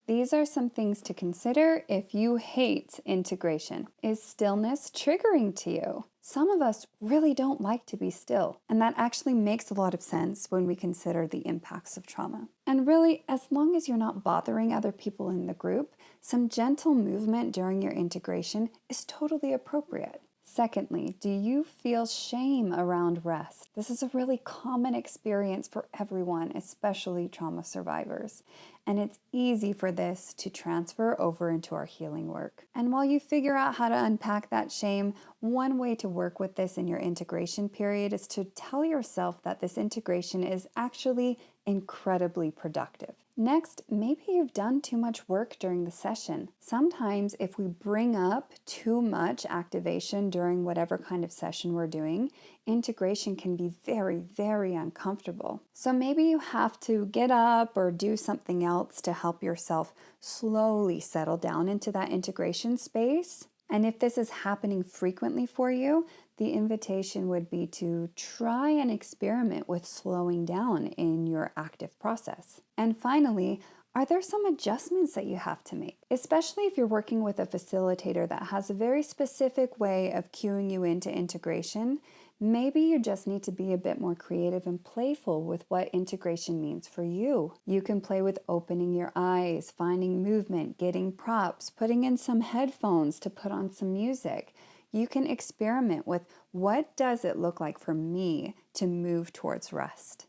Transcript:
These are some things to consider if you hate integration. Is stillness triggering to you? Some of us really don't like to be still, and that actually makes a lot of sense when we consider the impacts of trauma. And really, as long as you're not bothering other people in the group, some gentle movement during your integration is totally appropriate. Secondly, do you feel shame around rest? This is a really common experience for everyone, especially trauma survivors. And it's easy for this to transfer over into our healing work. And while you figure out how to unpack that shame, one way to work with this in your integration period is to tell yourself that this integration is actually incredibly productive. Next, maybe you've done too much work during the session. Sometimes if we bring up too much activation during whatever kind of session we're doing, integration can be very, very uncomfortable. So maybe you have to get up or do something else to help yourself slowly settle down into that integration space. And if this is happening frequently for you, the invitation would be to try and experiment with slowing down in your active process. And finally, are there some adjustments that you have to make? Especially if you're working with a facilitator that has a very specific way of cueing you into integration, maybe you just need to be a bit more creative and playful with what integration means for you. You can play with opening your eyes, finding movement, getting props, putting in some headphones to put on some music. You can experiment with what does it look like for me to move towards rest.